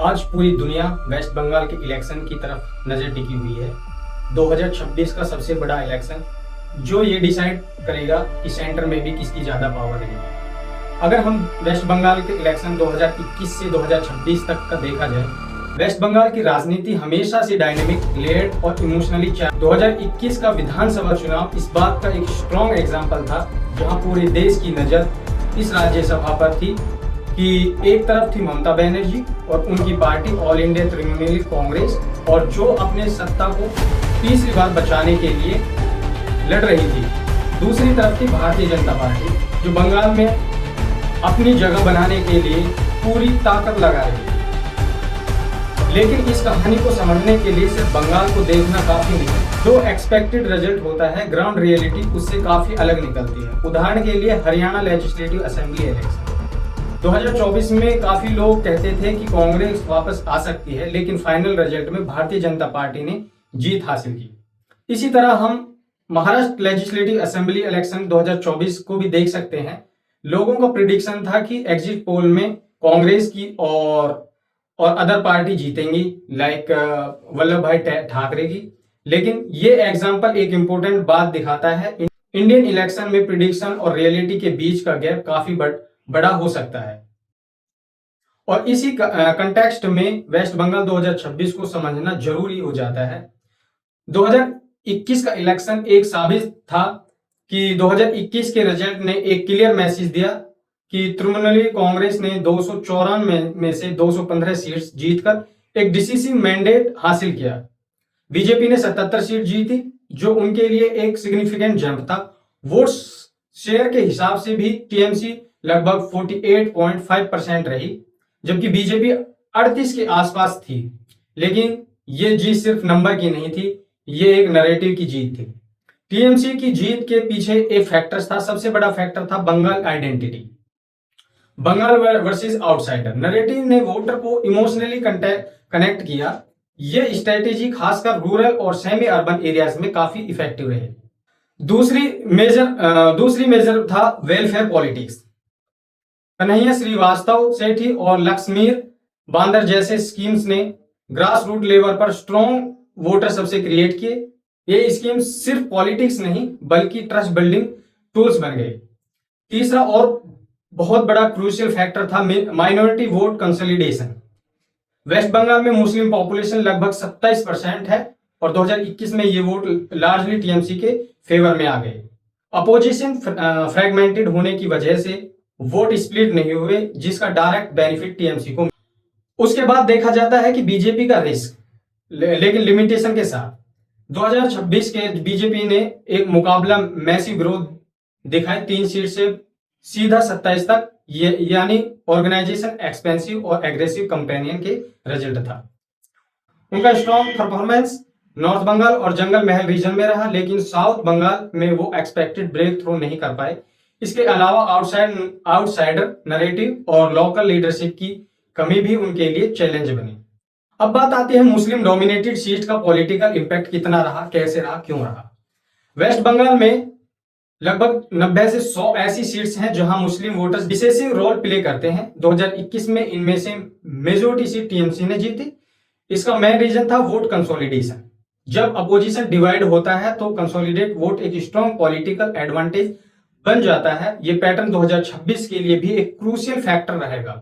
आज पूरी दुनिया वेस्ट बंगाल के इलेक्शन की तरफ नजर टिकी हुई है। 2026 का सबसे बड़ा इलेक्शन जो ये डिसाइड करेगा कि सेंटर में भी किसकी ज्यादा पावर रहेगी। अगर हम वेस्ट बंगाल के इलेक्शन 2021 से 2026 तक का देखा जाए, वेस्ट बंगाल की राजनीति हमेशा से डायनेमिक, लेयर्ड और इमोशनली चार्ज। 2021 का विधानसभा चुनाव इस बात का एक स्ट्रॉन्ग एग्जाम्पल था, जहां पूरे देश की नजर इस राज्यसभा पर थी कि एक तरफ थी ममता बनर्जी और उनकी party all India Trinamool Congress, और जो अपने सत्ता को तीसरी बार बचाने के लिए लड़ रही थी। दूसरी तरफ थी भारतीय जनता पार्टी, जो बंगाल में अपनी जगह बनाने के लिए पूरी ताकत लगा रही थी। लेकिन इस कहानी को समझने के लिए सिर्फ बंगाल को देखना काफी नहीं। जो एक्सपेक्टेड रिजल्ट होता है, ग्राउंड रियलिटी उससे काफी अलग निकलती है। उदाहरण के लिए हरियाणा लेजिस्लेटिव असेंबली इलेक्शन 2024 में काफी लोग कहते थे कि कांग्रेस वापस आ सकती है, लेकिन फाइनल रिजल्ट में भारतीय जनता पार्टी ने जीत हासिल की। इसी तरह हम महाराष्ट्र लेजिस्लेटिव असेंबली इलेक्शन 2024 को भी देख सकते हैं। लोगों का प्रिडिक्शन था कि एग्जिट पोल में कांग्रेस की और अदर पार्टी जीतेंगी, लाइक वल्लभ भाई ठाकरे की। लेकिन ये एग्जाम्पल एक इंपॉर्टेंट बात दिखाता है, इंडियन इलेक्शन में प्रिडिक्शन और रियलिटी के बीच का गैप काफी बड़ा हो सकता है। और इसी कंटेक्स्ट में वेस्ट बंगाल 2026 को समझना जरूरी हो जाता है। 2021 का इलेक्शन एक साबित था कि 2021 के रिजल्ट ने एक क्लियर मैसेज दिया कि तृणमूल कांग्रेस ने 294 में से 215 सीट्स जीतकर एक डिसिसिव मैंडेट हासिल किया। बीजेपी ने 77 सीट जीती, जो उनके लिए एक सिग्निफिकेंट जंप था। वोट शेयर के हिसाब से भी टीएमसी लगभग 48.5% रही, जबकि बीजेपी 38 के आसपास थी। लेकिन ये जीत सिर्फ नंबर की नहीं थी, ये एक नैरेटिव की जीत थी। टीएमसी की जीत के पीछे एक फैक्टर था, सबसे बड़ा फैक्टर था Bengal identity, Bengal versus outsider narrative ने वोटर को इमोशनली कनेक्ट किया। यह स्ट्रेटेजी खासकर रूरल और सेमी अर्बन एरियाज में काफी इफेक्टिव रही। दूसरी मेजर था वेलफेयर पॉलिटिक्स। कन्हैया श्रीवास्तव, सेठी और लक्ष्मीर बांदर जैसे स्कीम्स ने ग्रास रूट लेवल पर स्ट्रॉन्ग वोटर सबसे क्रिएट किए। ये स्कीम सिर्फ पॉलिटिक्स नहीं बल्कि ट्रस्ट बिल्डिंग टूल्स बन गए। तीसरा और बहुत बड़ा क्रूशियल फैक्टर था minority vote consolidation. West Bengal में मुस्लिम पॉपुलेशन लगभग 27% है और 2021 में ये वोट लार्जली टीएमसी के फेवर में आ गए। अपोजिशन फ्रेगमेंटेड होने की वजह से वोट स्प्लिट नहीं हुए, जिसका डायरेक्ट बेनिफिट टीएमसी को। उसके बाद देखा जाता है कि बीजेपी का रिस्क, लेकिन लिमिटेशन के साथ। 2026 के बीजेपी ने एक मुकाबला मैसिव ग्रोथ दिखाई, 3 सीट से सीधा 27 तक, यानी ऑर्गेनाइजेशन एक्सपेंसिव और एग्रेसिव कंपेनियन के रिजल्ट था। उनका स्ट्रॉन्ग परफॉर्मेंस नॉर्थ बंगाल और जंगल महल रीजन में रहा, लेकिन साउथ बंगाल में वो एक्सपेक्टेड ब्रेक थ्रू नहीं कर पाए। इसके अलावा आउटसाइडर नैरेटिव और लोकल लीडरशिप की कमी भी उनके लिए चैलेंज बनी। अब बात आती है मुस्लिम डोमिनेटेड सीट का पॉलिटिकल इंपैक्ट कितना रहा, कैसे रहा, क्यों रहा। वेस्ट बंगाल में लगभग 90 से 100 ऐसी सीट्स हैं जहां मुस्लिम वोटर्स डिसेसिव रोल प्ले करते हैं। 2021 में इनमें से मेजोरिटी सीट टीएमसी ने जीती। इसका मेन रीजन था वोट कंसोलिडेशन। जब अपोजिशन डिवाइड होता है तो कंसोलिडेट वोट एक स्ट्रॉन्ग पॉलिटिकल एडवांटेज बन जाता है। ये पैटर्न 2026 के लिए भी एक क्रूशियल फैक्टर रहेगा।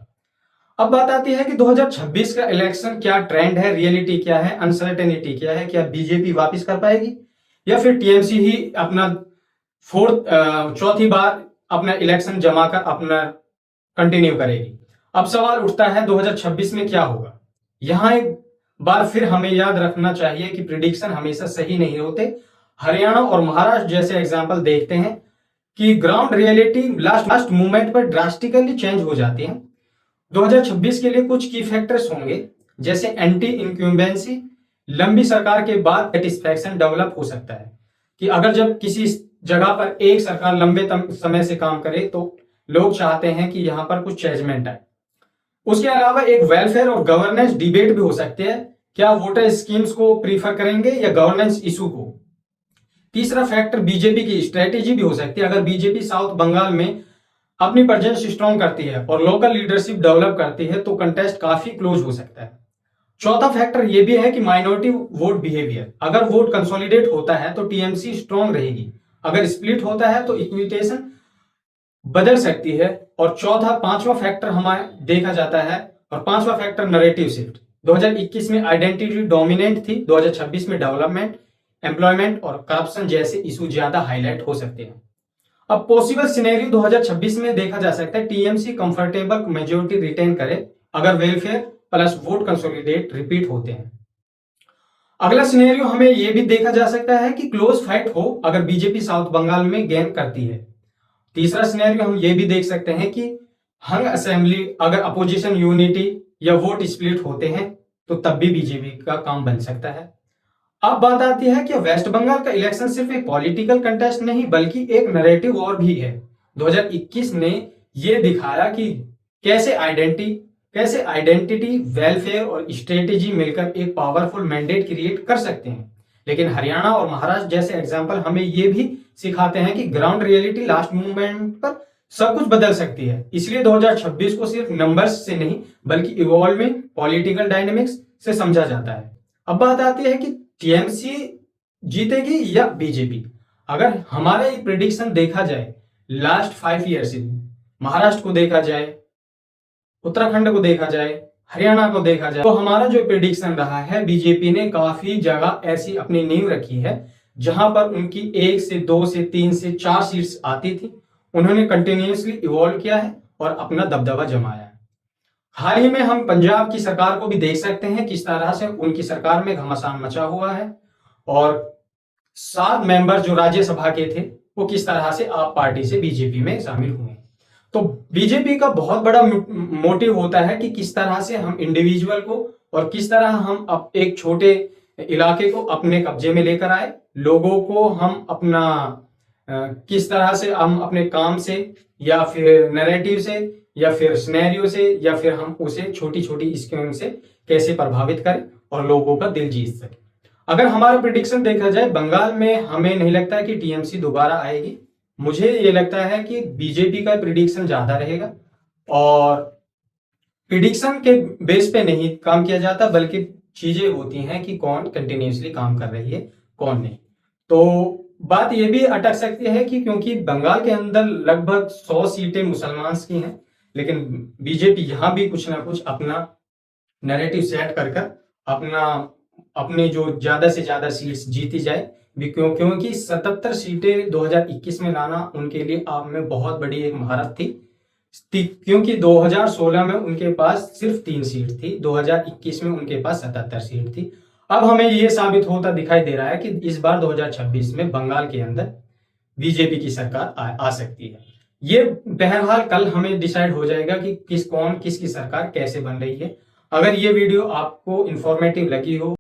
अब बात आती है कि 2026 का इलेक्शन क्या ट्रेंड है, रियलिटी क्या है, अनसर्टेनिटी क्या है। क्या बीजेपी वापस कर पाएगी या फिर टीएमसी ही अपना चौथी बार अपना इलेक्शन जमाकर अपना कंटिन्यू करेगी। अब सवाल उठता है 2026 में क्या होगा। यहां एक बार फिर हमें याद रखना चाहिए कि प्रिडिक्शन हमेशा सही नहीं होते। हरियाणा और महाराष्ट्र जैसे एग्जाम्पल देखते हैं कि ग्राउंड रियलिटी लास्ट मोमेंट पर ड्रास्टिकली चेंज हो जाती है। 2026 के लिए कुछ की फैक्टर्स होंगे, जैसे एंटी इनक्यूम्बेंसी, लंबी सरकार के बाद सेटिस्फैक्शन डेवलप हो सकता है कि अगर जब किसी जगह पर एक सरकार लंबे समय से काम करे तो लोग चाहते हैं कि यहां पर कुछ चेंजमेंट आए। उसके अलावा एक वेलफेयर और गवर्नेंस डिबेट भी हो सकते हैं। क्या वोटर स्कीम्स को प्रीफर करेंगे या गवर्नेंस इशू को। तीसरा फैक्टर बीजेपी की स्ट्रेटेजी भी हो सकती है। अगर बीजेपी साउथ बंगाल में अपनी प्रेजेंस स्ट्रॉन्ग करती है और लोकल लीडरशिप डेवलप करती है, तो कंटेस्ट काफी क्लोज हो सकता है। चौथा फैक्टर ये भी है कि माइनॉरिटी वोट बिहेवियर। अगर वोट कंसोलिडेट होता है तो टीएमसी स्ट्रॉन्ग रहेगी, अगर स्प्लिट होता है तो इक्विटेशन बदल सकती है। और पांचवा फैक्टर हमारे देखा जाता है, और पांचवा फैक्टर नरेटिव शिफ्ट। 2021 में आइडेंटिटी डोमिनेंट थी, 2026 में डेवलपमेंट, एम्प्लॉयमेंट और करप्शन जैसे इशू ज्यादा हाईलाइट हो सकते हैं। अब पॉसिबल सिनेरियो 2026 में देखा जा सकता है टीएमसी कंफर्टेबल मेजोरिटी रिटेन करे अगर welfare plus vote consolidate repeat होते हैं। अगला सिनेरियो हमें यह भी देखा जा सकता है कि क्लोज फाइट हो अगर बीजेपी साउथ बंगाल में गेन करती है। तीसरा सिनेरियो हम ये भी देख सकते हैं कि हंग असेंबली अगर अपोजिशन यूनिटी या वोट स्प्लिट होते हैं तो तब भी बीजेपी का काम बन सकता है। अब बात आती है कि वेस्ट बंगाल का इलेक्शन सिर्फ एक पॉलिटिकल कंटेस्ट नहीं बल्कि एक नैरेटिव और भी है। 2021 ने यह दिखाया कि कैसे आइडेंटिटी, वेलफेयर और स्ट्रेटेजी मिलकर एक पावरफुल मैंडेट क्रिएट कर सकते हैं। लेकिन हरियाणा और महाराष्ट्र जैसे एग्जाम्पल हमें यह भी सिखाते हैं कि ग्राउंड रियलिटी लास्ट मूवमेंट पर सब कुछ बदल सकती है। इसलिए 2026 को सिर्फ नंबर्स से नहीं बल्कि इवॉल्विंग पॉलिटिकल डायनेमिक्स से समझा जाता है। अब बात आती है कि टीएमसी जीतेगी या बीजेपी। अगर हमारा ये प्रिडिक्शन देखा जाए लास्ट 5 ईयर से, महाराष्ट्र को देखा जाए, उत्तराखंड को देखा जाए, हरियाणा को देखा जाए, तो हमारा जो प्रिडिक्शन रहा है बीजेपी ने काफी जगह ऐसी अपनी नींव रखी है जहां पर उनकी 1 से 2 से 3 से 4 सीट्स आती थी। उन्होंने कंटिन्यूअसली इवॉल्व किया है और अपना दबदबा जमाया है। हाल ही में हम पंजाब की सरकार को भी देख सकते हैं किस तरह से उनकी सरकार में घमासान मचा हुआ है, और 7 मेंबर जो राज्यसभा के थे वो किस तरह से आप पार्टी से बीजेपी में शामिल हुए। तो बीजेपी का बहुत बड़ा मोटिव होता है कि किस तरह से हम इंडिविजुअल को और किस तरह हम एक छोटे इलाके को अपने कब्जे में लेकर आए, लोगों को हम अपना किस तरह से हम अपने काम से या फिर नैरेटिव से या फिर सिनेरियो से या फिर हम उसे छोटी छोटी स्कीम से कैसे प्रभावित करें और लोगों का दिल जीत सके। अगर हमारा प्रिडिक्शन देखा जाए बंगाल में, हमें नहीं लगता कि टीएमसी दोबारा आएगी। मुझे ये लगता है कि बीजेपी का प्रिडिक्शन ज्यादा रहेगा, और प्रिडिक्शन के बेस पे नहीं काम किया जाता बल्कि चीजें होती हैं कि कौन कंटिन्यूसली काम कर रही है कौन नहीं। तो बात यह भी अटक सकती है कि क्योंकि बंगाल के अंदर लगभग 100 सीटें मुसलमान की हैं, लेकिन बीजेपी यहां भी कुछ ना कुछ अपना नैरेटिव सेट कर अपने जो ज्यादा से ज्यादा सीट्स जीती जाए, क्योंकि 77 सीटें 2021 में लाना उनके लिए आप में बहुत बड़ी एक महारत थी, क्योंकि 2016 में उनके पास सिर्फ 3 सीट थी, 2021 में उनके पास 77 सीट थी। अब हमें यह साबित होता दिखाई दे रहा है कि इस बार 2026 में बंगाल के अंदर बीजेपी की सरकार आ सकती है। ये बहरहाल कल हमें डिसाइड हो जाएगा कि किसकी सरकार कैसे बन रही है। अगर ये वीडियो आपको इंफॉर्मेटिव लगी हो